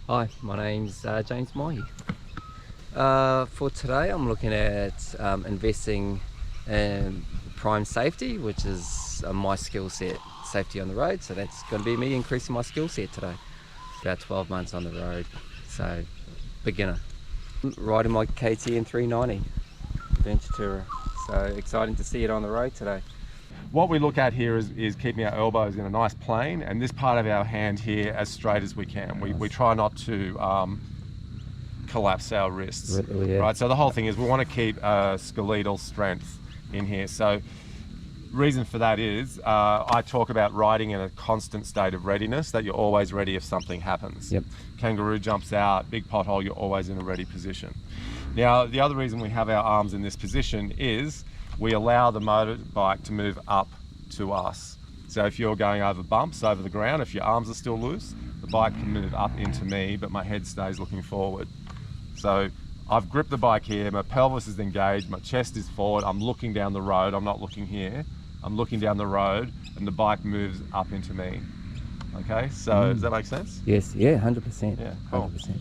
Hi, my name's James Mahi. For today I'm looking at investing in prime safety, which is my skill set, safety on the road. So that's going to be me increasing my skill set today. About 12 months on the road, so beginner. Riding my KTM 390 Adventure Tourer, so exciting to see it on the road today. What we look at here is keeping our elbows in a nice plane and this part of our hand here as straight as we can. We try not to collapse our wrists, Yeah. right? So the whole thing is we want to keep skeletal strength in here. So reason for that is I talk about riding in a constant state of readiness, that you're always ready if something happens. Yep. Kangaroo jumps out, big pothole, you're always in a ready position. Now, the other reason we have our arms in this position is we allow the motorbike to move up to us. So if you're going over bumps over the ground, if your arms are still loose, the bike can move up into me, but my head stays looking forward. So I've gripped the bike here, my pelvis is engaged, my chest is forward, I'm looking down the road, I'm not looking here, I'm looking down the road and the bike moves up into me. Okay, so does that make sense? Yes, yeah, 100%. Yeah, cool. 100%.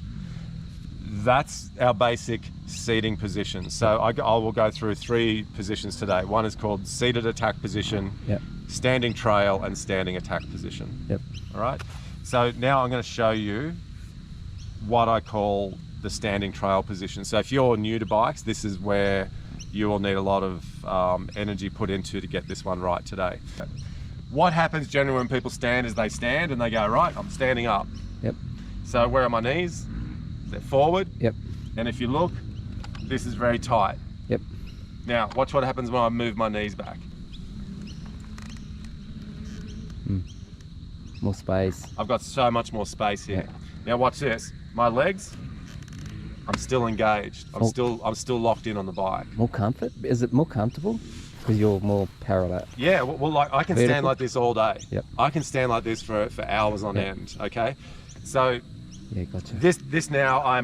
That's our basic seating position. So I will go through 3 positions today. One is called seated attack position, Yep. standing trail, and standing attack position. Yep. All right. So now I'm going to show you what I call the standing trail position. So if you're new to bikes, this is where you will need a lot of energy put into to get this one right today. What happens generally when people stand is they stand and they go, right, I'm standing up. Yep. So where are my knees? They're forward. Yep. And if you look, this is very tight. Yep. Now, watch what happens when I move my knees back. More space. I've got so much more space here. Yeah. Now watch this. My legs, I'm still engaged. I'm still locked in on the bike. More comfort? Is it more comfortable? Because you're more parallel. Yeah, well like I can stand Vertical? like this all day. Yep. I can stand like this for hours on Yep. end, okay? So Yeah, gotcha. this now I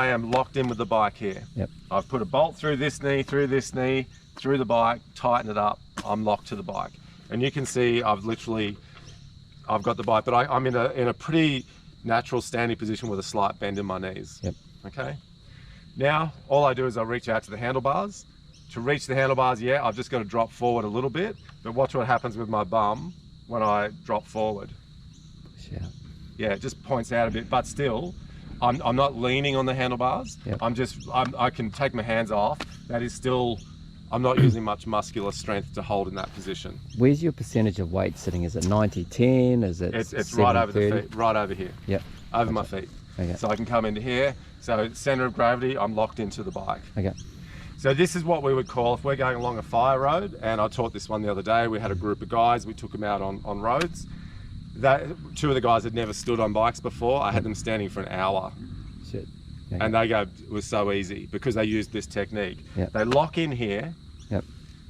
am locked in with the bike here. Yep. I've put a bolt through this knee, through the bike, tighten it up, I'm locked to the bike. And you can see I've got the bike, but I'm in a pretty natural standing position with a slight bend in my knees. Yep. Okay. Now, all I do is I reach out to the handlebars. To reach the handlebars, yeah, I've just got to drop forward a little bit, but watch what happens with my bum when I drop forward. Yeah. Yeah, it just points out a bit, but still, I'm not leaning on the handlebars. Yep. I can take my hands off. That is still, I'm not using much muscular strength to hold in that position. Where's your percentage of weight sitting? Is it 90-10? Is it It's right over the 70-30? feet, right over here. Yep. Over my feet. Okay. So I can come into here. So center of gravity, I'm locked into the bike. Okay. So this is what we would call, if we're going along a fire road, and I taught this one the other day, we had a group of guys, we took them out on roads. 2 of the guys had never stood on bikes before. I had them standing for an hour. Shit. Okay. And they go, it was so easy because they used this technique. Yep. They lock in here. Yep.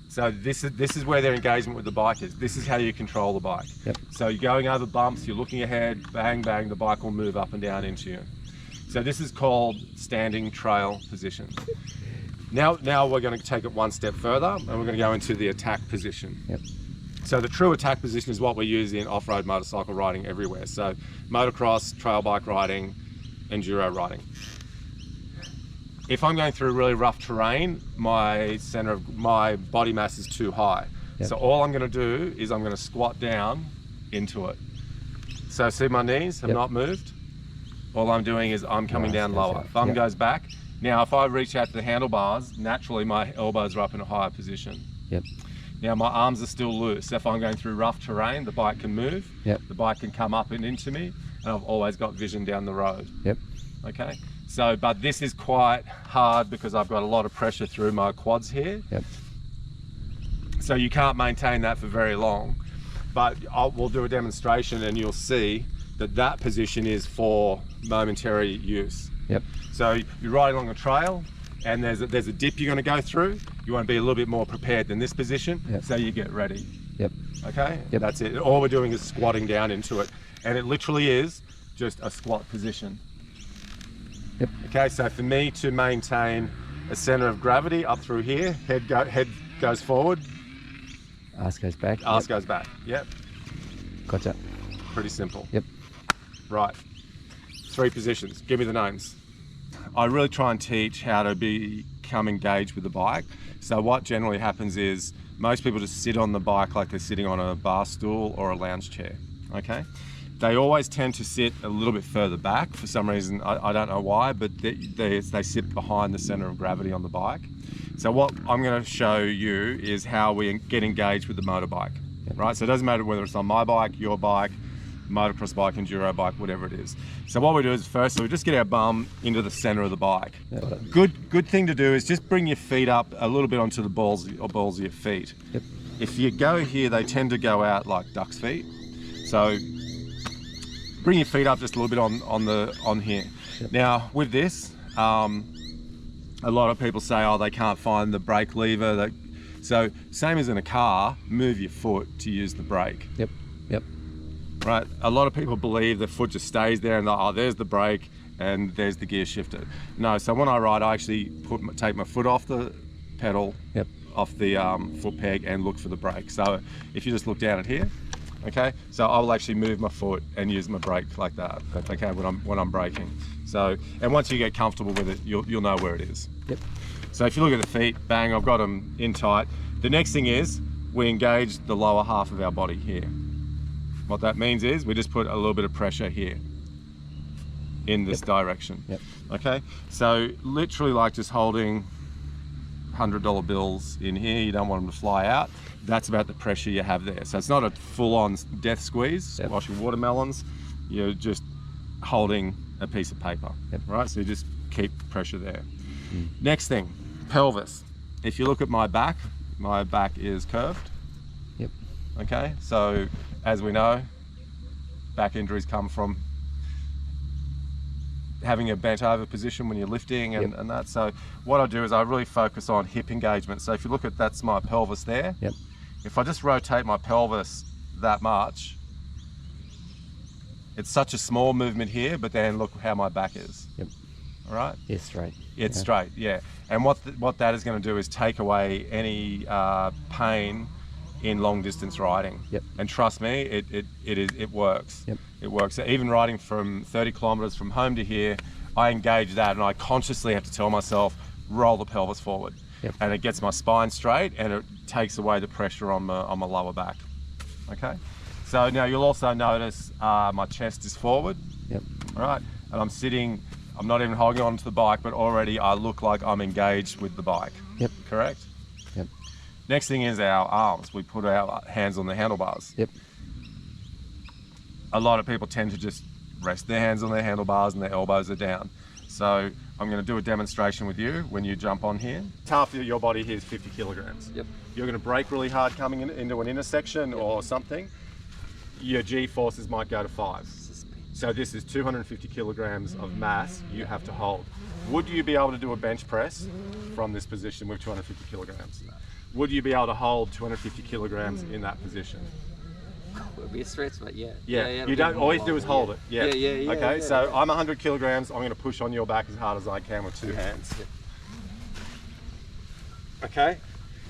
So this is where their engagement with the bike is. This is how you control the bike. Yep. So you're going over bumps, you're looking ahead, bang, bang, the bike will move up and down into you. So this is called standing trail position. Now we're going to take it one step further and we're going to go into the attack position. Yep. So the true attack position is what we use in off-road motorcycle riding everywhere. So motocross, trail bike riding, enduro riding. If I'm going through really rough terrain, my center of my body mass is too high. Yep. So all I'm going to do is I'm going to squat down into it. So see my knees have Yep. not moved. All I'm doing is I'm coming down goes lower. out. Thumb Yep. goes back. Now if I reach out to the handlebars, naturally my elbows are up in a higher position. Yep. Now my arms are still loose. If I'm going through rough terrain, the bike can move. Yep. The bike can come up and into me, and I've always got vision down the road. Yep. Okay. So, but this is quite hard because I've got a lot of pressure through my quads here. Yep. So you can't maintain that for very long. But we'll do a demonstration and you'll see that position is for momentary use. Yep. So you're riding along a trail and there's a dip you're going to go through. You want to be a little bit more prepared than this position. Yep. So you get ready. Yep. Okay? Yep. That's it. All we're doing is squatting down into it. And it literally is just a squat position. Yep. Okay, so for me to maintain a center of gravity up through here, head goes forward, Ass goes back. ass goes back. Yep, Gotcha. pretty simple. Yep. Right. 3 positions. Give me the names. I really try and teach how to become engaged with the bike. So what generally happens is most people just sit on the bike like they're sitting on a bar stool or a lounge chair, okay? They always tend to sit a little bit further back for some reason. I don't know why, but they sit behind the center of gravity on the bike. So what I'm going to show you is how we get engaged with the motorbike, right? So it doesn't matter whether it's on my bike, your bike, motocross bike, enduro bike, whatever it is. So what we do is first, we just get our bum into the center of the bike. Good thing to do is just bring your feet up a little bit onto the balls of your feet. Yep. If you go here, they tend to go out like duck's feet. So bring your feet up just a little bit on here. Yep. Now with this, a lot of people say, oh, they can't find the brake lever. So same as in a car, move your foot to use the brake. Yep. Yep. Right. A lot of people believe the foot just stays there and oh, there's the brake and there's the gear shifter. No. So when I ride, I actually take my foot off the pedal, yep, off the foot peg, and look for the brake. So if you just look down at here, okay, so I will actually move my foot and use my brake like that. Okay, when I'm braking. So, and once you get comfortable with it, you'll know where it is. Yep. So if you look at the feet, bang, I've got them in tight. The next thing is we engage the lower half of our body here. What that means is we just put a little bit of pressure here in this direction. Yep. Okay, so literally like just holding $100 bills in here. You don't want them to fly out. That's about the pressure you have there. So it's not a full-on death squeeze, yep, washing watermelons. You're just holding a piece of paper, yep, right? So you just keep pressure there. Next thing, pelvis. If you look at my back is curved. Yep. Okay, so as we know, back injuries come from having a bent over position when you're lifting and, yep, and that. So what I do is I really focus on hip engagement. So if you look at, that's my pelvis there. Yep. If I just rotate my pelvis that much, it's such a small movement here, but then look how my back is. Yep. All right? It's straight. It's straight, yeah. And what that is going to do is take away any pain in long distance riding. Yep. And trust me, it works. Yep. It works. So even riding from 30 kilometers from home to here, I engage that and I consciously have to tell myself, roll the pelvis forward. Yep. And it gets my spine straight and it takes away the pressure on my lower back. Okay? So now you'll also notice my chest is forward. Yep. All right? And I'm sitting, I'm not even holding on to the bike, but already I look like I'm engaged with the bike. Yep. Correct? Yep. Next thing is our arms. We put our hands on the handlebars. Yep. A lot of people tend to just rest their hands on their handlebars and their elbows are down. So I'm going to do a demonstration with you when you jump on here. Half of your body here is 50 kilograms. Yep. You're going to brake really hard coming into an intersection, yep, or something. Your G-forces might go to 5. So this is 250 kilograms of mass you have to hold. Would you be able to do a bench press from this position with 250 kilograms? Would you be able to hold 250 kilograms in that position? It would be a stretch, but yeah. Yeah, you don't, all you do is hold it. Yeah. Yeah. Okay, so I'm 100 kilograms. I'm going to push on your back as hard as I can with 2 hands. Yep. Okay,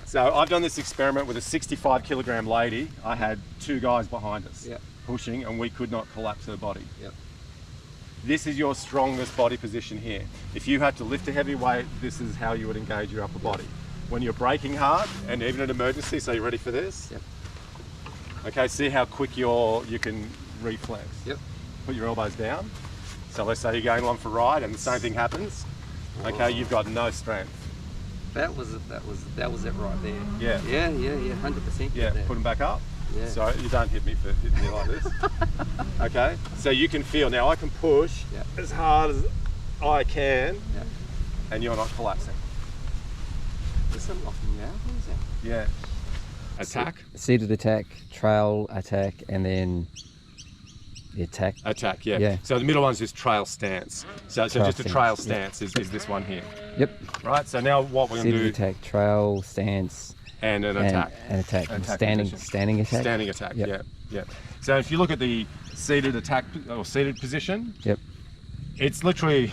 so I've done this experiment with a 65 kilogram lady. I had 2 guys behind us, yep, pushing, and we could not collapse her body. Yep. This is your strongest body position here. If you had to lift a heavy weight, this is how you would engage your upper body. When you're braking hard, and even in emergency, so you ready for this? Yep. Okay, see how quick you can reflex. Yep. Put your elbows down. So let's say you're going along for a ride and the same thing happens. Okay, you've got no strength. That was it right there. Yeah. Yeah, 100%. Yeah, put them back up. Yeah. So you don't hit me for hitting me like this. Okay, so you can feel, now I can push, yep, as hard as I can, yep, and you're not collapsing. There's some locking out, what is that? Yeah. Attack? Seated attack, trail attack, and then the attack. Attack, yeah. So the middle one's just trail stance. So just a trail stance, yep, is this one here. Yep. Right, so now what we're going to do... Seated attack, trail, stance... And an attack. An attack. Standing attack. Standing attack, yep, yeah. So if you look at the seated attack, or seated position, yep, it's literally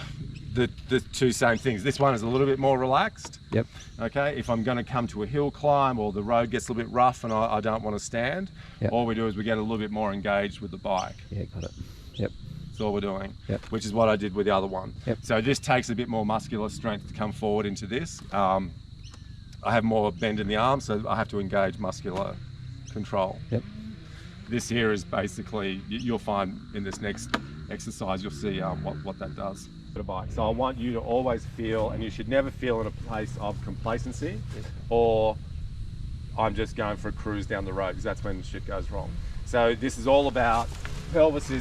the 2 same things. This one is a little bit more relaxed. Yep. Okay, if I'm going to come to a hill climb or the road gets a little bit rough and I don't want to stand, yep, all we do is we get a little bit more engaged with the bike. Yeah, got it. Yep. That's all we're doing, Yep. which is what I did with the other one. Yep. So this takes a bit more muscular strength to come forward into this. I have more bend in the arm, so I have to engage muscular control. Yep. This here is basically, you'll find in this next exercise, you'll see what that does. So I want you to always feel, and you should never feel in a place of complacency, or I'm just going for a cruise down the road, because that's when shit goes wrong. So this is all about, this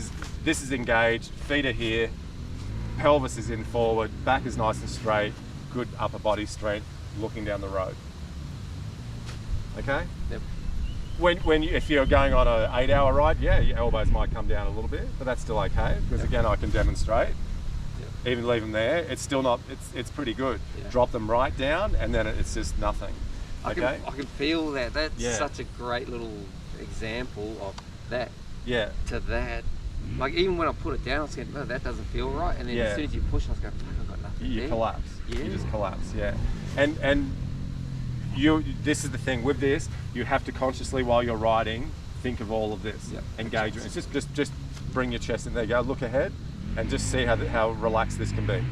is engaged, feet are here, pelvis is in forward, back is nice and straight, good upper body strength, looking down the road. Okay? Yep. If you're going on an 8-hour ride, yeah, your elbows might come down a little bit, but that's still okay, because again, I can demonstrate. Even leave them there, it's still not, it's pretty good. Yeah. Drop them right down, and then it's just nothing. Okay? I can feel that. That's Yeah. such a great little example of that Yeah. to that. Like, even when I put it down, I was saying, no, that doesn't feel right. And then Yeah. as soon as you push, I was going, fuck, I've got nothing You there. collapse. Yeah. You just collapse, yeah. And this is the thing with this, you have to consciously, while you're riding, think of all of this. Yep. Engagement. It's just bring your chest in. There you go, look ahead, and just see how relaxed this can be.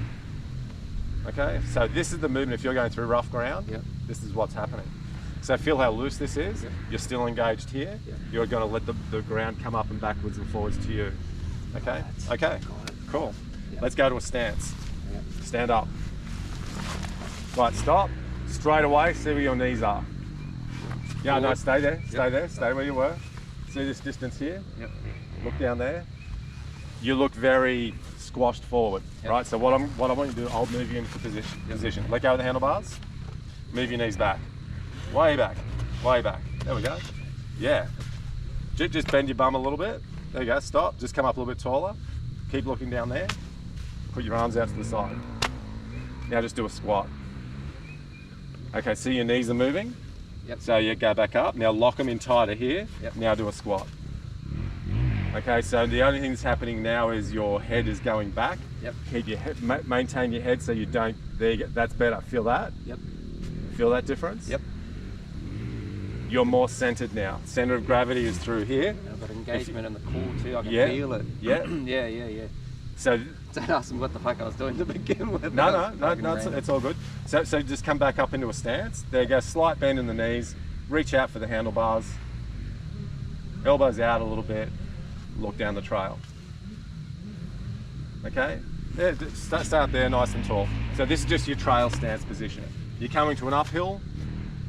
Okay, so this is the movement. If you're going through rough ground, Yep. this is what's happening. So feel how loose this is. Yep. You're still engaged here. Yep. You're going to let the ground come up and backwards and forwards to you. Okay, Right. okay, Got it. cool. Yep. Let's go to a stance. Yep. Stand up. Right, stop. Straight away, see where your knees are. Yeah, no, Forward. stay there, stay Yep. there, stay where you were. See this distance here? Yep. Look down there. You look very squashed forward, Yep. right? So what I want you to do, I'll move you into position. Let go of the handlebars. Move your knees back. Way back, way back. There we go. Yeah. Just bend your bum a little bit. There you go, stop. Just come up a little bit taller. Keep looking down there. Put your arms out to the side. Now just do a squat. Okay, see your knees are moving? Yep. So you go back up. Now lock them in tighter here. Yep. Now do a squat. Okay, so the only thing that's happening now is your head is going back. Yep. Keep your head, maintain your head so you don't, there you go, that's better. Feel that? Yep. Feel that difference? Yep. You're more centered now. Center of gravity is through here. And I've got engagement in the core too. I can Yeah. feel it. Yeah. yeah. So, Don't ask me what the fuck I was doing to begin with. no, it's all good. So just come back up into a stance. There you go, slight bend in the knees. Reach out for the handlebars. Elbows out a little bit. Look down the trail. Okay? Yeah, stay up there nice and tall. So this is just your trail stance position. You're coming to an uphill,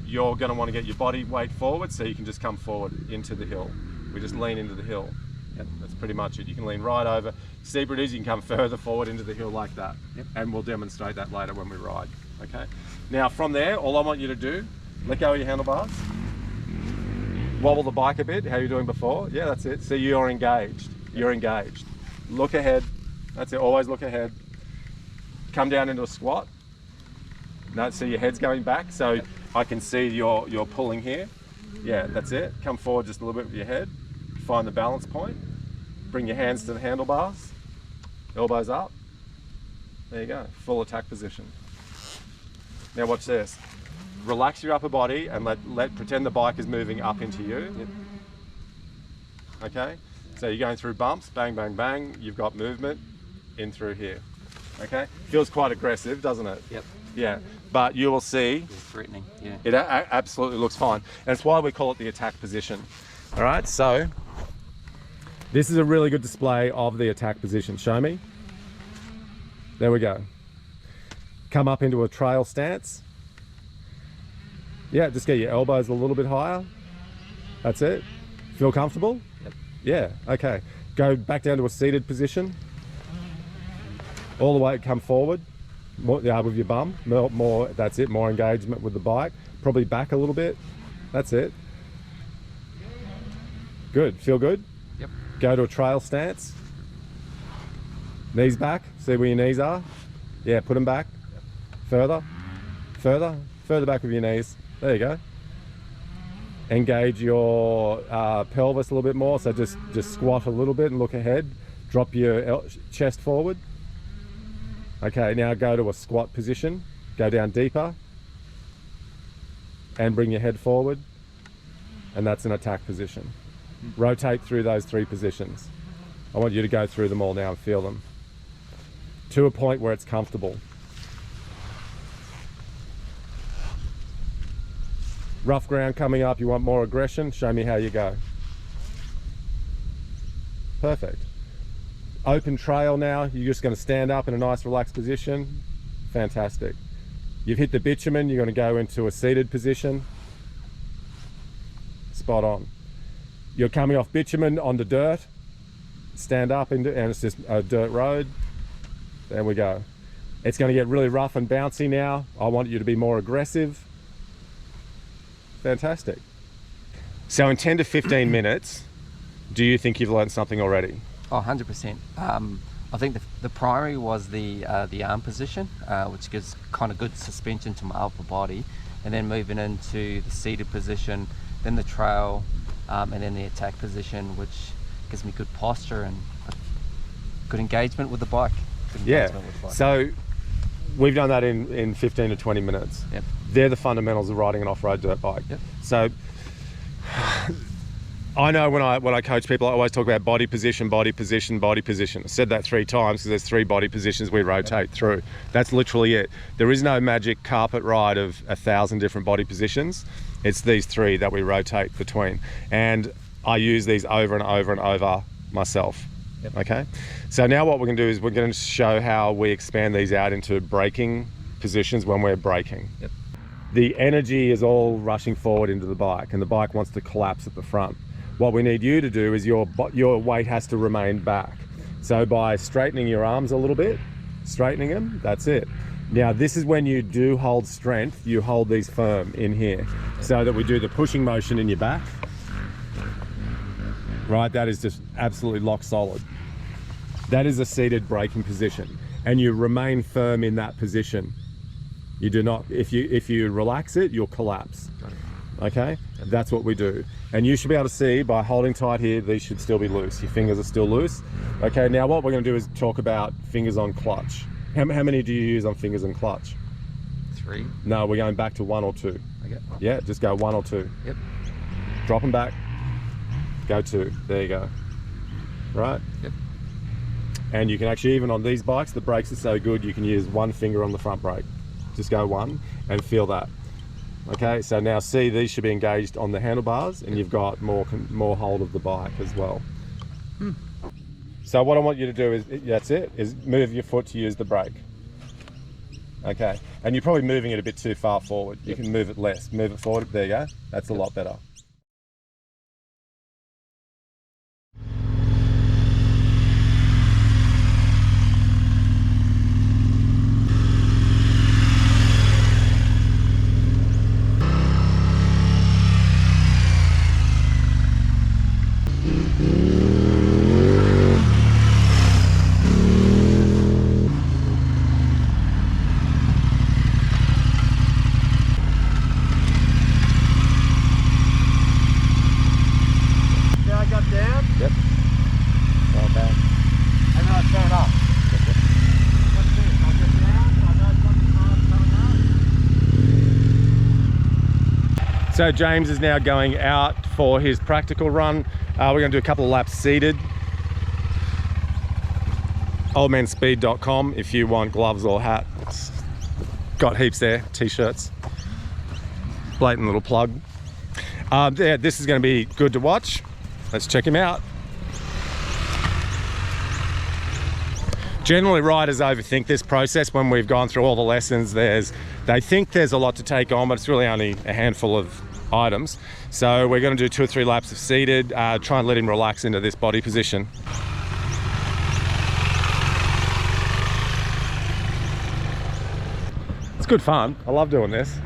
you're going to want to get your body weight forward so you can just come forward into the hill. We just lean into the hill. Yep, that's pretty much it. You can lean right over. Steeper it is, you can come further forward into the hill like that. Yep. And we'll demonstrate that later when we ride. Okay? Now from there, all I want you to do, let go of your handlebars. Wobble the bike a bit, how you were doing before. Yeah, that's it. So you're engaged. You're engaged. Look ahead. That's it, always look ahead. Come down into a squat. No, so your head's going back, so Yep. I can see you're pulling here. Yeah, that's it. Come forward just a little bit with your head. Find the balance point. Bring your hands to the handlebars. Elbows up. There you go, full attack position. Now watch this. Relax your upper body and pretend the bike is moving up into you. Yep. Okay? So you're going through bumps, bang, bang, bang. You've got movement in through here. Okay? Feels quite aggressive, doesn't it? Yep. Yeah. But you will see It's threatening. Yeah. it absolutely looks fine. And it's why we call it the attack position. All right? So this is a really good display of the attack position. Show me. There we go. Come up into a trail stance. Yeah, just get your elbows a little bit higher. That's it. Feel comfortable? Yep. Yeah, okay. Go back down to a seated position. All the way, come forward. More, with your bum. More, that's it, more engagement with the bike. Probably back a little bit. That's it. Good, feel good? Yep. Go to a trail stance. Knees back, see where your knees are. Yeah, put them back. Yep. Further back with your knees. There you go. Engage your pelvis a little bit more. So just squat a little bit and look ahead. Drop your chest forward. Okay, now go to a squat position. Go down deeper. And bring your head forward. And that's an attack position. Rotate through those three positions. I want you to go through them all now and feel them to a point where it's comfortable. Rough ground coming up, you want more aggression? Show me how you go. Perfect. Open trail now, you're just going to stand up in a nice relaxed position. Fantastic. You've hit the bitumen, you're going to go into a seated position. Spot on. You're coming off bitumen onto dirt. Stand up and it's just a dirt road. There we go. It's going to get really rough and bouncy now. I want you to be more aggressive. Fantastic. So in 10 to 15 minutes, do you think you've learned something already? Oh, 100%. I think the primary was the arm position, which gives kind of good suspension to my upper body, and then moving into the seated position, then the trail, and then the attack position, which gives me good posture and good engagement with the bike. Yeah, so we've done that in 15 to 20 minutes. Yep. They're the fundamentals of riding an off-road dirt bike. Yep. So I know when I coach people, I always talk about body position, body position, body position. I said that 3 times because there's 3 body positions we rotate through. That's literally it. There is no magic carpet ride of 1,000 different body positions. It's these 3 that we rotate between. And I use these over and over and over myself. Yep. Okay. So now what we're going to do is we're going to show how we expand these out into braking positions when we're braking. Yep. The energy is all rushing forward into the bike and the bike wants to collapse at the front. What we need you to do is your weight has to remain back. So by straightening your arms a little bit, straightening them, that's it. Now this is when you do hold strength, you hold these firm in here so that we do the pushing motion in your back. Right, that is just absolutely lock solid. That is a seated braking position and you remain firm in that position. You do not, if you relax it, you'll collapse. Okay, that's what we do. And you should be able to see by holding tight here, these should still be loose. Your fingers are still loose. Okay, now what we're going to do is talk about fingers on clutch. How many do you use on fingers and clutch? 3. No, we're going back to 1 or 2. Okay. Yeah, just go 1 or 2. Yep. Drop them back. Go 2. There you go. Right? Yep. And you can actually, even on these bikes, the brakes are so good, you can use 1 finger on the front brake. Just go 1 and feel that. Okay, so now see, these should be engaged on the handlebars and you've got more hold of the bike as well. So what I want you to do is, that's it, is move your foot to use the brake. Okay, and you're probably moving it a bit too far forward. You can move it less, move it forward, there you go. That's a lot better. So James is now going out for his practical run. We're going to do a couple of laps seated. Oldmanspeed.com if you want gloves or hat. It's got heaps there, t-shirts. Blatant little plug. Yeah, this is going to be good to watch. Let's check him out. Generally riders overthink this process when we've gone through all the lessons. They think there's a lot to take on, but it's really only a handful of items. So we're going to do 2 or 3 laps of seated, try and let him relax into this body position. It's good fun. I love doing this.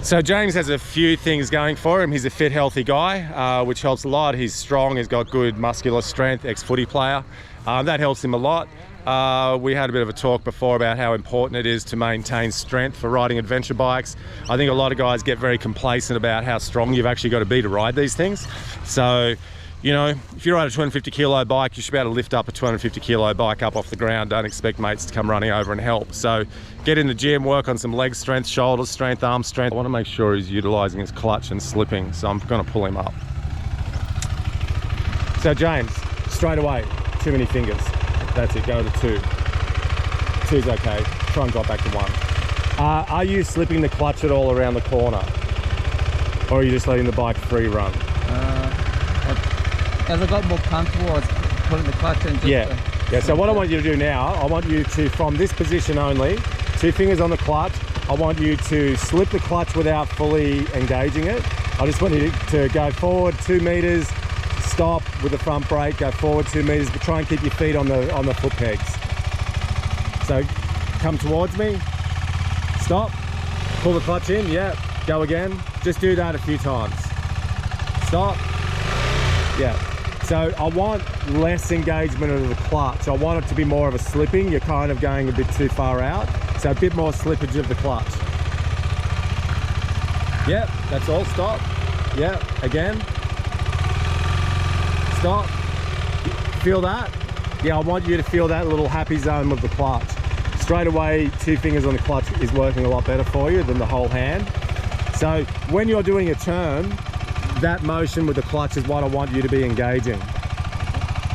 So James has a few things going for him. He's a fit, healthy guy, which helps a lot. He's strong, he's got good muscular strength, ex-footy player. That helps him a lot. We had a bit of a talk before about how important it is to maintain strength for riding adventure bikes. I think a lot of guys get very complacent about how strong you've actually got to be to ride these things. So You know, if you're on a 250 kilo bike, you should be able to lift up a 250 kilo bike up off the ground. Don't expect mates to come running over and help. So get in the gym, work on some leg strength, shoulder strength, arm strength. I want to make sure he's utilizing his clutch and slipping, so I'm going to pull him up. So James, straight away, too many fingers. That's it, go to 2. 2's okay. Try and drop back to 1. Are you slipping the clutch at all around the corner? Or are you just letting the bike free run? As I got more comfortable, I was putting the clutch in. Yeah, so what I want you to do now, I want you to, from this position only, 2 fingers on the clutch, I want you to slip the clutch without fully engaging it. I just want you to go forward 2 meters, stop with the front brake, go forward 2 meters, but try and keep your feet on the foot pegs. So come towards me, stop, pull the clutch in, yeah, go again. Just do that a few times. Stop, yeah. So I want less engagement of the clutch. I want it to be more of a slipping. You're kind of going a bit too far out. So a bit more slippage of the clutch. Yep, that's all, stop. Yep, again. Stop. Feel that? Yeah, I want you to feel that little happy zone with the clutch. Straight away, 2 fingers on the clutch is working a lot better for you than the whole hand. So when you're doing a turn, that motion with the clutch is what I want you to be engaging.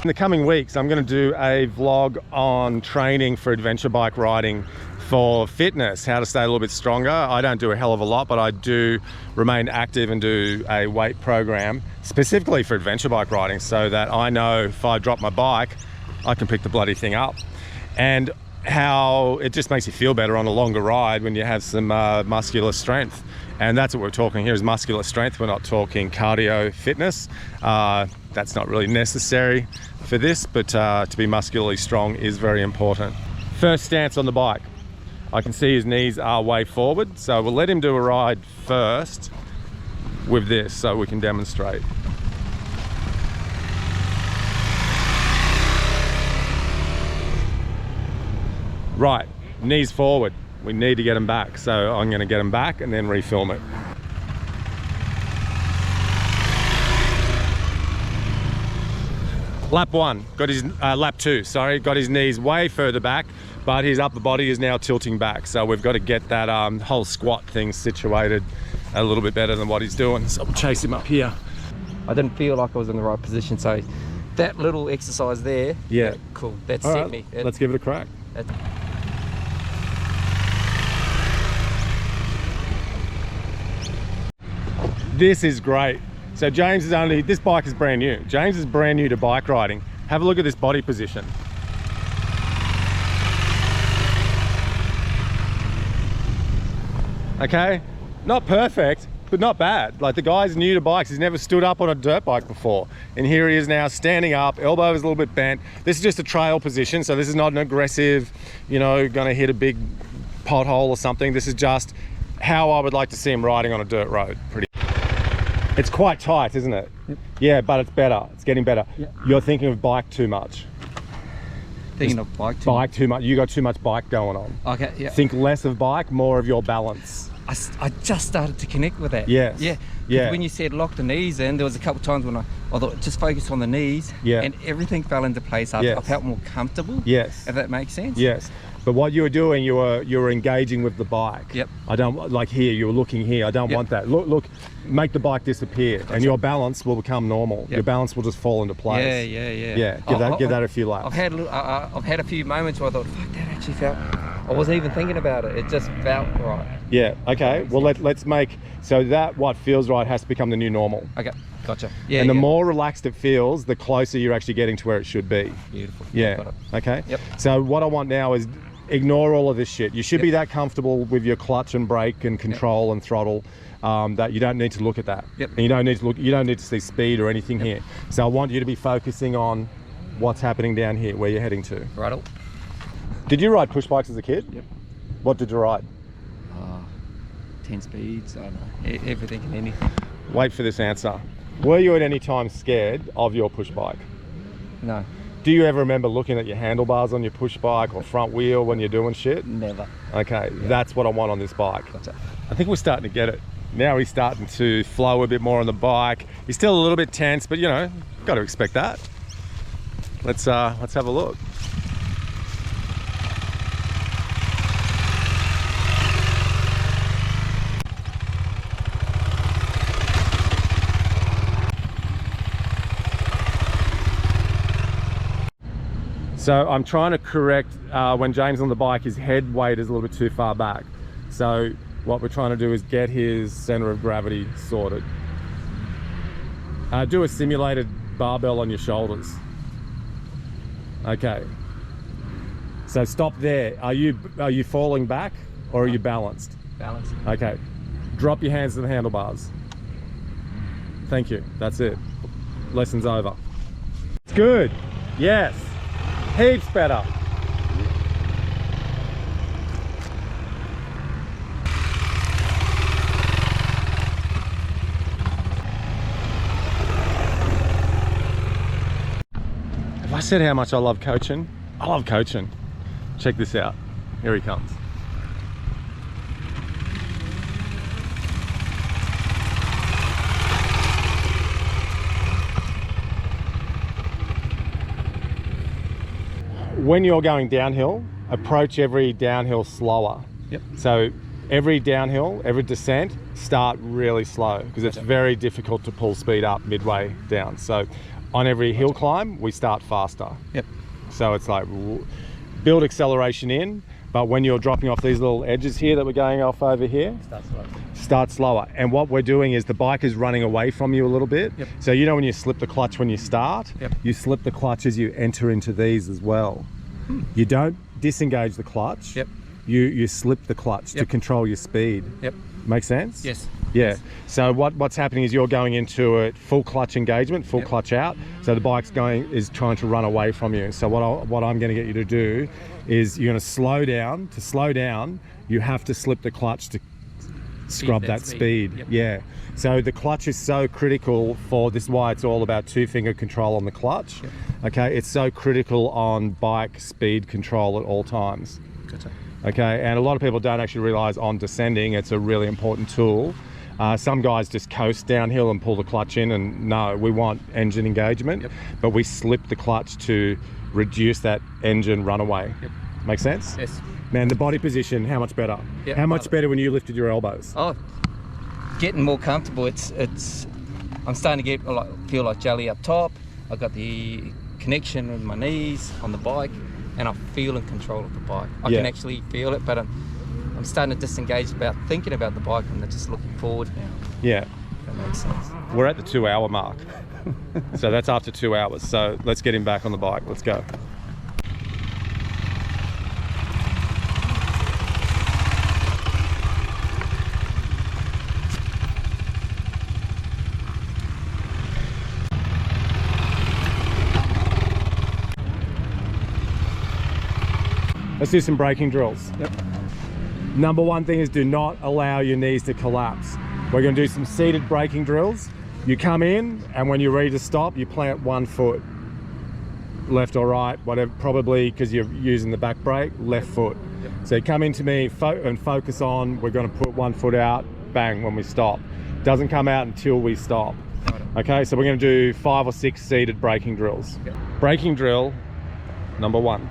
In the coming weeks, I'm going to do a vlog on training for adventure bike riding for fitness, how to stay a little bit stronger. I don't do a hell of a lot, but I do remain active and do a weight program specifically for adventure bike riding, so that I know if I drop my bike, I can pick the bloody thing up. And how it just makes you feel better on a longer ride when you have some muscular strength. And that's what we're talking here, is muscular strength. We're not talking cardio fitness. That's not really necessary for this, but to be muscularly strong is very important. First stance on the bike. I can see his knees are way forward, so we'll let him do a ride first with this so we can demonstrate. Right, knees forward. We need to get him back, so I'm going to get him back and then refilm it. Lap 1, got his lap 2, sorry, got his knees way further back, but his upper body is now tilting back, so we've got to get that whole squat thing situated a little bit better than what he's doing. So I'll chase him up here. I didn't feel like I was in the right position, so that little exercise there, yeah, cool, that all set right, me. Let's give it a crack. This is great. So James is this bike is brand new. James is brand new to bike riding. Have a look at this body position. Okay, not perfect, but not bad. Like, the guy's new to bikes. He's never stood up on a dirt bike before. And here he is now standing up, elbow is a little bit bent. This is just a trail position, so this is not an aggressive, you know, gonna hit a big pothole or something. This is just how I would like to see him riding on a dirt road. It's quite tight, isn't it? Yep. Yeah, but it's better. It's getting better. Yep. You're thinking of bike too much. Thinking of bike too much? Bike too much. You got too much bike going on. Okay, yeah. Think less of bike, more of your balance. I just started to connect with that. Yes. Yeah. Yeah. When you said lock the knees in, there was a couple of times when I thought just focus on the knees, yeah, and everything fell into place. I felt more comfortable. Yes. If that makes sense. Yes. But what you were doing, you were engaging with the bike. Yep. I don't, like here, you were looking here. I don't want that. Look, make the bike disappear, and your balance will become normal. Your balance will just fall into place. Yeah. Give that a few laps. I've had a few moments where I thought, fuck, that actually felt. I wasn't even thinking about it. It just felt right. Yeah. Okay. Well, let's make so that what feels right has to become the new normal. Okay. Gotcha. Yeah. And the more relaxed it feels, the closer you're actually getting to where it should be. Beautiful. Yeah. Got it. Okay. Yep. So what I want now is ignore all of this shit. You should be that comfortable with your clutch and brake and control and throttle that you don't need to look at that. Yep. And you don't need to see speed or anything here. So I want you to be focusing on what's happening down here, where you're heading to. Right. Did you ride push bikes as a kid? Yep. What did you ride? 10 speeds, I don't know, everything and anything. Wait for this answer. Were you at any time scared of your push bike? No. Do you ever remember looking at your handlebars on your push bike or front wheel when you're doing shit? Never. Okay, that's what I want on this bike. Gotcha. I think we're starting to get it. Now he's starting to flow a bit more on the bike. He's still a little bit tense, but you know, got to expect that. Let's have a look. So I'm trying to correct when James on the bike, his head weight is a little bit too far back. So what we're trying to do is get his center of gravity sorted. Do a simulated barbell on your shoulders. Okay. So stop there. Are you falling back or are you balanced? Balanced. Okay. Drop your hands to the handlebars. Thank you. That's it. Lesson's over. It's good. Yes. Heaps better. Have I said how much I love coaching? I love coaching. Check this out. Here he comes. When you're going downhill, approach every downhill slower. Yep. So every downhill, every descent, start really slow because it's very difficult to pull speed up midway down. So on every hill climb, we start faster. Yep. So it's like build acceleration in, but when you're dropping off these little edges here that we're going off over here, start slower. And what we're doing is the bike is running away from you a little bit. Yep. So you know when you slip the clutch when you start, yep, you slip the clutch as you enter into these as well. You don't disengage the clutch. Yep. You slip the clutch, yep, to control your speed. Yep. Make sense? Yes. Yeah. Yes. So what's happening is you're going into a full clutch engagement, full, yep, clutch out. So the bike's is trying to run away from you. So what I'm going to get you to do is you're going to slow down. To slow down, you have to slip the clutch to scrub that speed. Yep. Yeah. So the clutch is so critical for this. Why it's all about 2-finger control on the clutch. Yep. Okay. It's so critical on bike speed control at all times. Gotcha. Okay, and a lot of people don't actually realize on descending it's a really important tool. Some guys just coast downhill and pull the clutch in, and no, we want engine engagement. Yep. But we slip the clutch to reduce that engine runaway. Yep. Make sense? Yes. Man, the body position, how much better? Yep. How much better when you lifted your elbows? Oh, getting more comfortable. I'm starting to feel like jelly up top. I've got the connection with my knees on the bike, and I feel in control of the bike. I can actually feel it, but I'm starting to disengage about thinking about the bike and just looking forward now. Yeah. If that makes sense. We're at the 2-hour mark. So that's after 2 hours. So let's get him back on the bike. Let's go. Let's do some braking drills. Yep. Number one thing is do not allow your knees to collapse. We're going to do some seated braking drills. You come in, and when you're ready to stop, you plant one foot, left or right, whatever, probably because you're using the back brake, left foot. Yep. So you come into me and focus on, we're going to put one foot out, bang, when we stop. Doesn't come out until we stop. Okay, so we're going to do 5 or 6 seated braking drills. Yep. Braking drill number 1.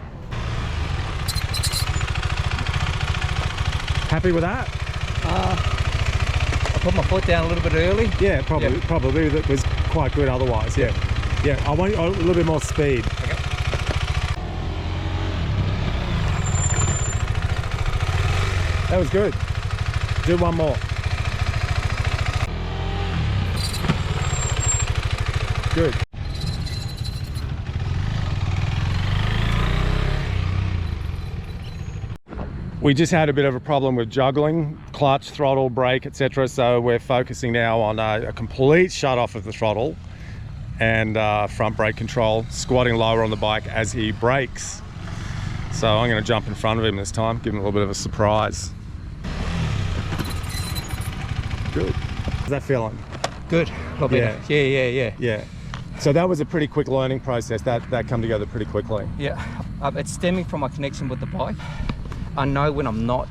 Happy with that? I put my foot down a little bit early. Yeah, probably. Yep. Probably that was quite good otherwise. Yeah. Yeah, I want a little bit more speed. Okay. That was good. Do one more. Good. We just had a bit of a problem with juggling, clutch, throttle, brake, etc. So we're focusing now on a complete shut off of the throttle and front brake control, squatting lower on the bike as he brakes. So I'm going to jump in front of him this time, give him a little bit of a surprise. Good. How's that feeling? Good. A lot better. Yeah. So that was a pretty quick learning process. That come together pretty quickly. Yeah. It's stemming from my connection with the bike. I know when I'm not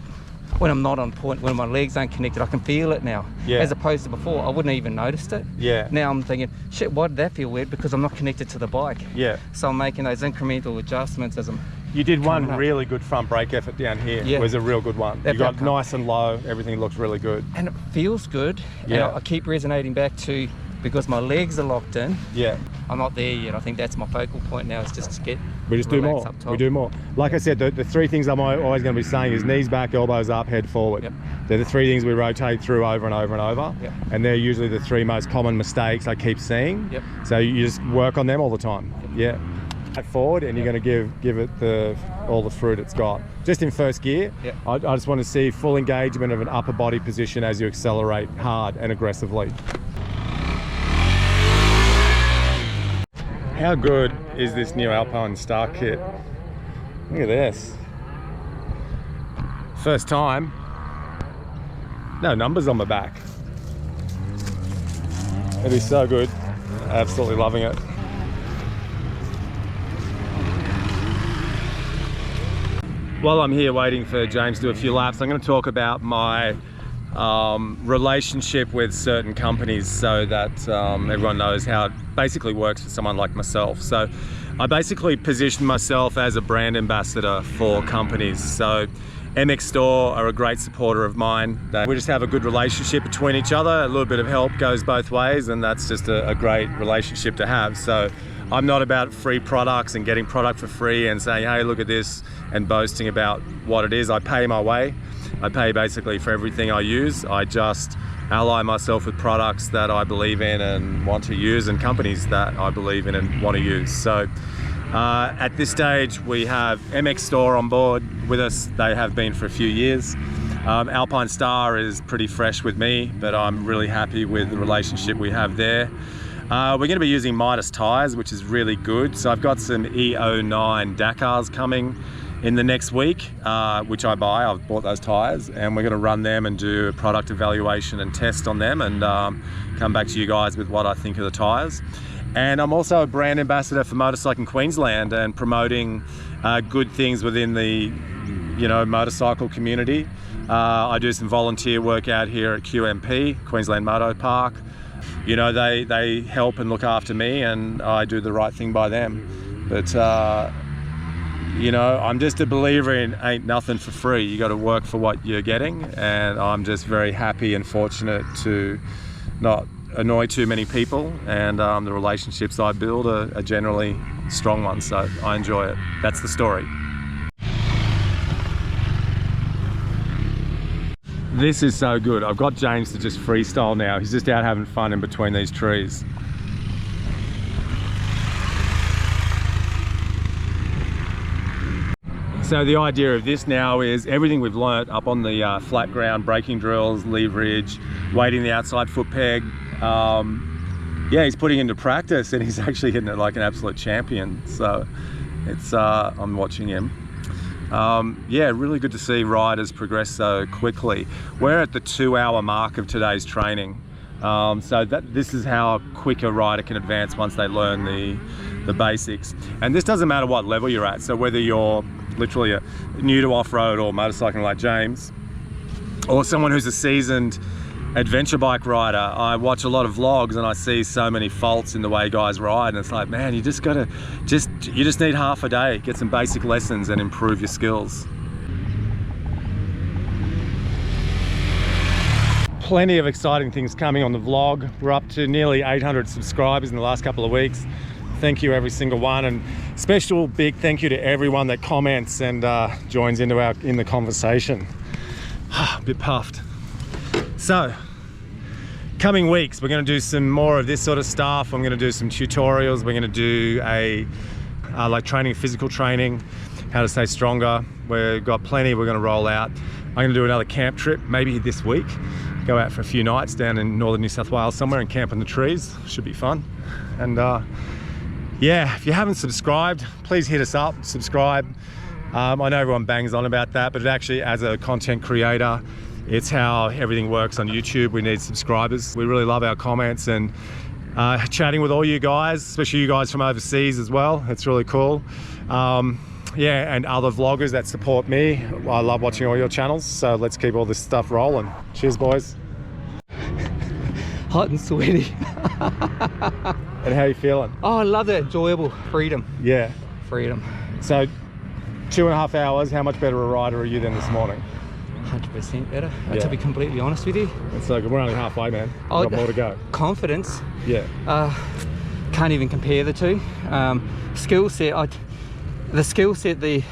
when I'm not on point, when my legs aren't connected, I can feel it now. Yeah. As opposed to before, I wouldn't even noticed it. Yeah. Now I'm thinking, shit, why did that feel weird? Because I'm not connected to the bike. Yeah. So I'm making those incremental adjustments as I'm... You did one coming up. really good front brake effort down here. Yeah. It was a real good one. That You got felt nice and low, everything looks really good. And it feels good. Yeah. And I keep resonating back to, because my legs are locked in, Yeah. I'm not there yet. I think that's my focal point now, is just to get We just do relaxed more. up top. We do more. Like I said, the three things I'm always going to be saying is knees back, elbows up, head forward. Yep. They're the three things we rotate through over and over and over. Yep. And they're usually the three most common mistakes I keep seeing. Yep. So you just work on them all the time. Yeah. Forward, and you're going to give it all the fruit it's got. Just in first gear, Yep. I just want to see full engagement of an upper body position as you accelerate hard and aggressively. How good is this new Alpine Star kit? Look at this. First time, no numbers on the back. It'd be so good. Absolutely loving it. While I'm here waiting for James to do a few laps, I'm going to talk about my relationship with certain companies so that everyone knows how it basically works for someone like myself. So I basically position myself as a brand ambassador for companies. So MX Store are a great supporter of mine. We just have a good relationship between each other. A little bit of help goes both ways, and that's just a great relationship to have. So I'm not about free products and getting product for free and saying, hey, look at this, and boasting about what it is. I pay my way. I pay basically for everything I use. I just ally myself with products that I believe in and want to use, and companies that I believe in and want to use. So at this stage, we have MX Store on board with us. They have been for a few years. Alpine Star is pretty fresh with me, but I'm really happy with the relationship we have there. We're going to be using Midas tyres, which is really good. So I've got some E09 Dakars coming in the next week, which I buy. I've bought those tyres, and we're going to run them and do a product evaluation and test on them, and come back to you guys with what I think of the tyres. And I'm also a brand ambassador for Motorcycling Queensland and promoting good things within the motorcycle community. I do some volunteer work out here at QMP, Queensland Moto Park. They help and look after me, and I do the right thing by them. But I'm just a believer in ain't nothing for free. You got to work for what you're getting, and I'm just very happy and fortunate to not annoy too many people, and the relationships I build are generally strong ones, so I enjoy it. That's the story. This is so good. I've got James to just freestyle now. He's just out having fun in between these trees. So the idea of this now is everything we've learnt up on the flat ground, braking drills, leverage, weighting the outside foot peg. He's putting into practice, and he's actually hitting it like an absolute champion. So it's I'm watching him. Really good to see riders progress so quickly. We're at the 2-hour mark of today's training. This is how quick a rider can advance once they learn the basics. And this doesn't matter what level you're at. So whether you're literally new to off-road or motorcycling like James, or someone who's a seasoned adventure bike rider, I watch a lot of vlogs and I see so many faults in the way guys ride, and it's like, man, you just need half a day, get some basic lessons and improve your skills. Plenty of exciting things coming on the vlog. We're up to nearly 800 subscribers in the last couple of weeks. Thank you every single one, and special big thank you to everyone that comments and joins in the conversation. A bit puffed. So, coming weeks, we're going to do some more of this sort of stuff. I'm going to do some tutorials. We're going to do physical training, how to stay stronger. We've got plenty we're going to roll out. I'm going to do another camp trip, maybe this week. Go out for a few nights down in northern New South Wales somewhere and camp in the trees. Should be fun. And if you haven't subscribed, please hit us up, subscribe. I know everyone bangs on about that, but it actually, as a content creator, it's how everything works on YouTube. We need subscribers. We really love our comments and chatting with all you guys, especially you guys from overseas as well. It's really cool. yeah, and other vloggers that support me. I love watching all your channels, so let's keep all this stuff rolling. Cheers, boys. Hot and sweaty. And how you feeling? Oh, I love that. Enjoyable. Freedom. Yeah. Freedom. So 2.5 hours, how much better a rider are you than this morning? 100% better, Yeah. to be completely honest with you. It's so good. We're only halfway, man. We've Oh, got more to go. Confidence. Yeah. Can't even compare the two. Skill set, the skill set, the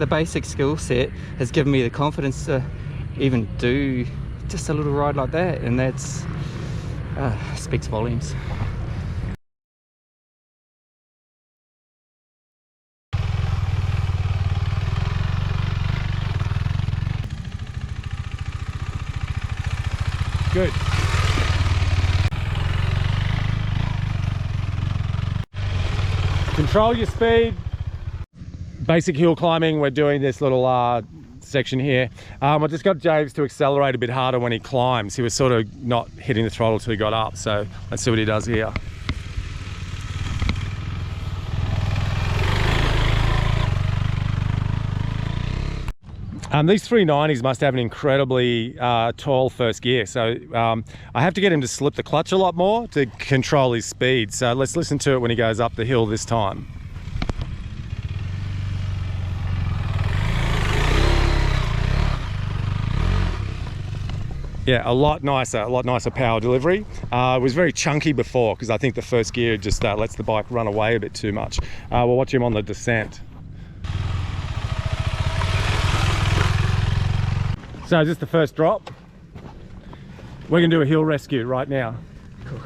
basic skill set has given me the confidence to even do just a little ride like that, and that's speaks volumes. Good. Control your speed. Basic hill climbing, we're doing this little section here. I just got James to accelerate a bit harder when he climbs. He was sort of not hitting the throttle till he got up, so let's see what he does here. These 390s must have an incredibly tall first gear, so I have to get him to slip the clutch a lot more to control his speed. So let's listen to it when he goes up the hill this time. Yeah, a lot nicer power delivery. It was very chunky before because I think the first gear just lets the bike run away a bit too much. We'll watch him on the descent. So just the first drop. We're gonna do a hill rescue right now. Cool.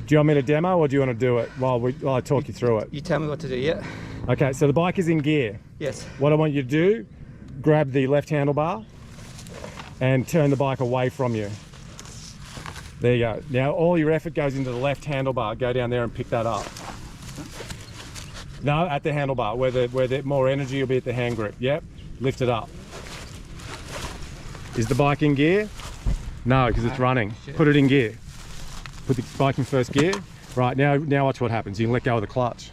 Do you want me to demo or do you want to do it while I talk you through it? You tell me what to do, yeah? Okay, so the bike is in gear. Yes. What I want you to do, grab the left handlebar and turn the bike away from you. There you go. Now all your effort goes into the left handlebar. Go down there and pick that up. No, at the handlebar, where the more energy will be at the hand grip. Yep, lift it up. Is the bike in gear? No, because it's running. Shit. Put it in gear. Put the bike in first gear. Right, now watch what happens. You can let go of the clutch.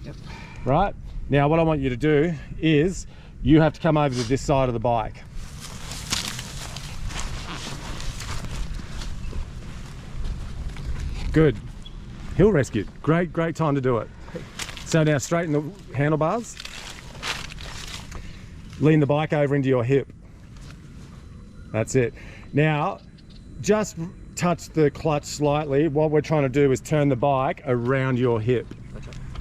Yep. Right, now what I want you to do is you have to come over to this side of the bike. Good. Hill rescue. Great time to do it. So now straighten the handlebars. Lean the bike over into your hip. That's it. Now, just touch the clutch slightly. What we're trying to do is turn the bike around your hip.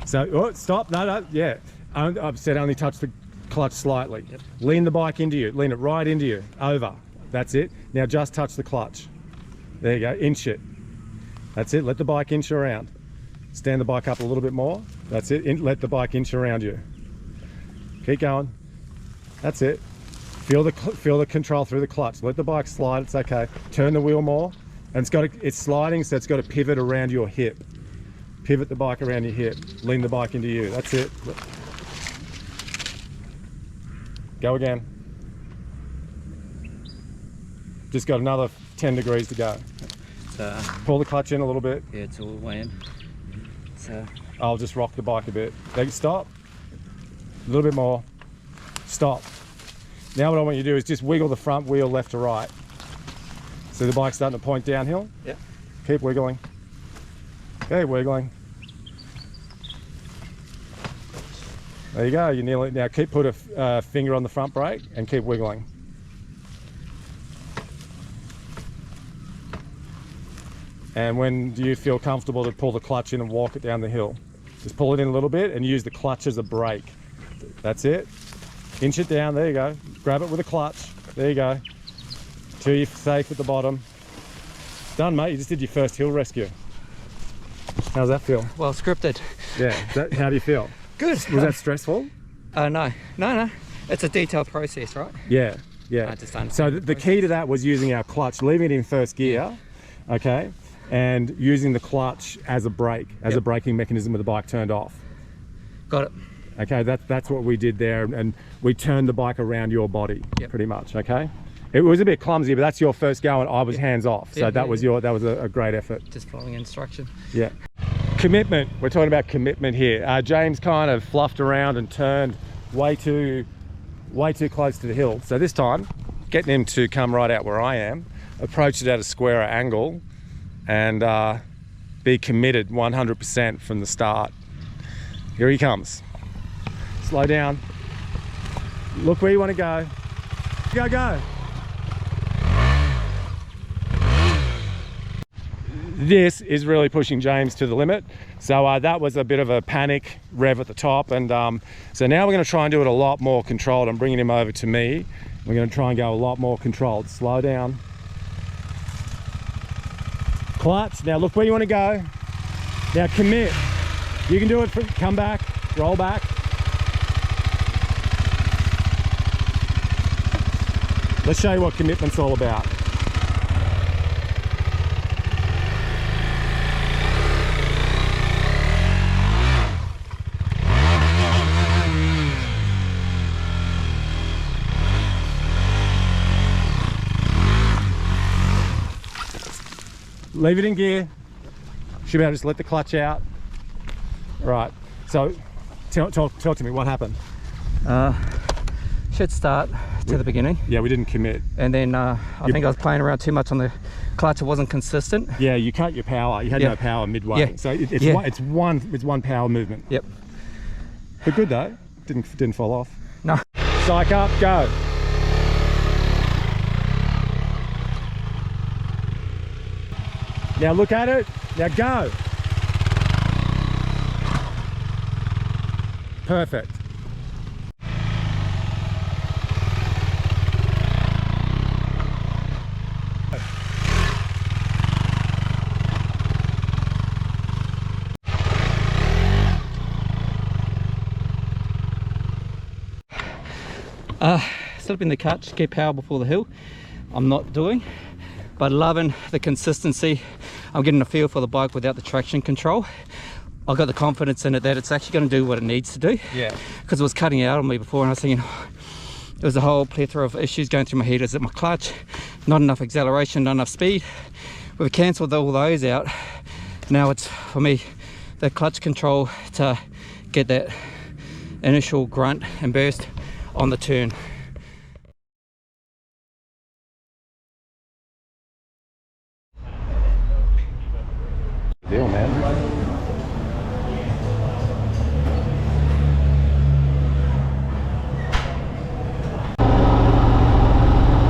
So, oh, stop. No, yeah. I've said only touch the clutch slightly. Yep. Lean the bike into you. Lean it right into you. Over. That's it. Now just touch the clutch. There you go. Inch it. That's it. Let the bike inch around. Stand the bike up a little bit more. That's it. Let the bike inch around you. Keep going. That's it. Feel the control through the clutch. Let the bike slide. It's okay. Turn the wheel more, and it's sliding, so it's got to pivot around your hip. Pivot the bike around your hip. Lean the bike into you. That's it. Go again. Just got another 10 degrees to go. So, Pull the clutch in a little bit. yeah, it's all the way in. So, I'll just rock the bike a bit. Then stop. A little bit more. Stop. Now what I want you to do is just wiggle the front wheel left to right. So the bike's starting to point downhill. yep. Keep wiggling. Okay, wiggling. There you go. You nearly. Now put a finger on the front brake and keep wiggling. And when do you feel comfortable to pull the clutch in and walk it down the hill? Just pull it in a little bit and use the clutch as a brake. That's it. Inch it down. There you go. Grab it with a clutch. There you go. Till you're safe at the bottom. Done, mate. You just did your first hill rescue. How's that feel? Well scripted. Yeah. How do you feel? Good. Was that stressful? No. It's a detailed process, right? Yeah. I just understand So the key to that was using our clutch, leaving it in first gear, okay, and using the clutch as a brake, as a braking mechanism with the bike turned off. Got it. Okay, that's what we did there, and we turned the bike around your body, pretty much. Okay, it was a bit clumsy, but that's your first go, and I was hands off, so that was a great effort. Just following instruction. Yeah. Commitment. We're talking about commitment here. James kind of fluffed around and turned way too close to the hill. So this time, getting him to come right out where I am, approach it at a squarer angle, and be committed 100% from the start. Here he comes. Slow down. Look where you want to go. Go, go. This is really pushing James to the limit. So that was a bit of a panic rev at the top. And so now we're going to try and do it a lot more controlled. I'm bringing him over to me. We're going to try and go a lot more controlled. Slow down. Clutch. Now look where you want to go. Now commit. You can do it. Come back. Roll back. Let's show you what commitment's all about. Leave it in gear. Should be able to just let the clutch out. Right. So, talk to me. What happened? Should start to the beginning. Yeah, we didn't commit. And then I think I was playing around too much on the clutch. It wasn't consistent. Yeah, you cut your power. You had no power midway. Yeah. So it's one power movement. Yep. But good though. Didn't fall off. No. Psych up. Go. Now look at it. Now go. Perfect. Slipping the clutch, get power before the hill. I'm not doing, but loving the consistency. I'm getting a feel for the bike without the traction control. I've got the confidence in it that it's actually going to do what it needs to do. Yeah. Because it was cutting out on me before, and I was thinking, there was a whole plethora of issues going through my head. Is it my clutch? Not enough acceleration, not enough speed. We've cancelled all those out. Now it's, for me, the clutch control to get that initial grunt and burst on the turn. Deal, man.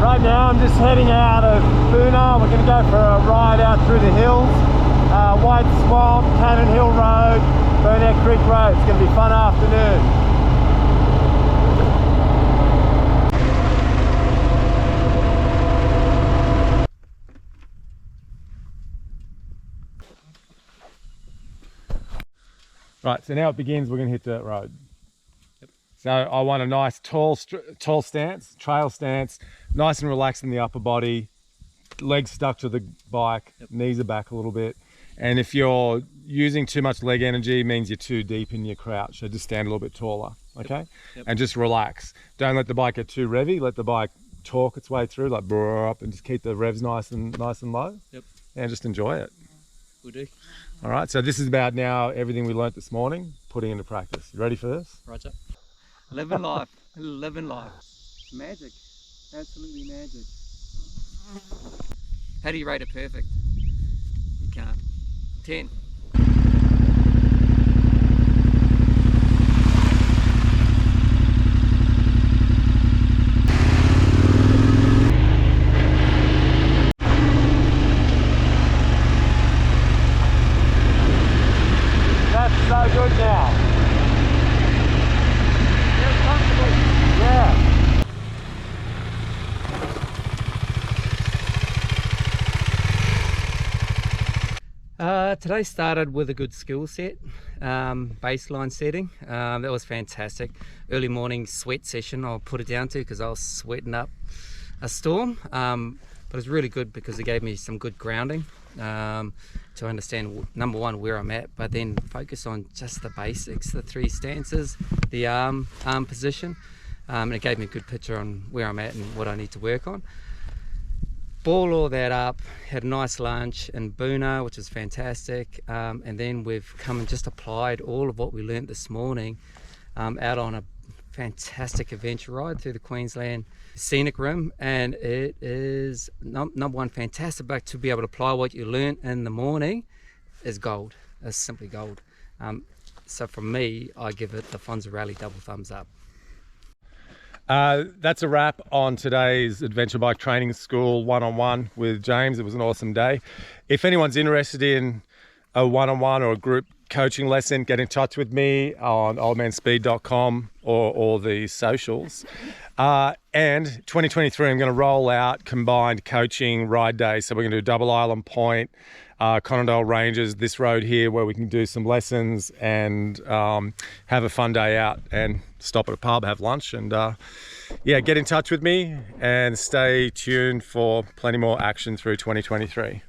Right now I'm just heading out of Boona. We're going to go for a ride out through the hills. White Swamp, Cannon Hill Road, Burnett Creek Road. It's going to be a fun afternoon. Right, so now it begins, we're going to hit dirt road. Yep. So I want a nice tall stance, trail stance, nice and relaxed in the upper body, legs stuck to the bike, knees are back a little bit. And if you're using too much leg energy, it means you're too deep in your crouch. So just stand a little bit taller, okay? Yep. And just relax. Don't let the bike get too revvy, let the bike talk its way through, like brrr up, and just keep the revs nice and low. Yep. And just enjoy it. Will do. All right, so this is about now everything we learnt this morning, putting into practice. You ready for this? Roger. Living life, living life. Magic, absolutely magic. How do you rate it perfect? You can't. 10. So good now. Yeah. Today started with a good skill set, baseline setting. That was fantastic. Early morning sweat session I'll put it down to, because I was sweating up a storm. But it was really good because it gave me some good grounding. To understand, number one, where I'm at, but then focus on just the basics, the 3 stances, the arm position, and it gave me a good picture on where I'm at and what I need to work on. Ball all that up, had a nice lunch in Boona, which was fantastic, and then we've come and just applied all of what we learnt this morning out on a fantastic adventure ride through the Queensland Scenic Rim, and it is number one fantastic, but to be able to apply what you learn in the morning is gold. It's simply gold. So from me, I give it the Fonza Rally double thumbs up. That's a wrap on today's Adventure Bike Training School one-on-one with James. It was an awesome day. If anyone's interested in a one-on-one or a group coaching lesson, get in touch with me on oldmanspeed.com or the socials. And 2023, I'm going to roll out combined coaching ride days. So we're going to do Double Island Point, Conondale Ranges, this road here, where we can do some lessons and have a fun day out and stop at a pub, have lunch, and yeah, get in touch with me and stay tuned for plenty more action through 2023.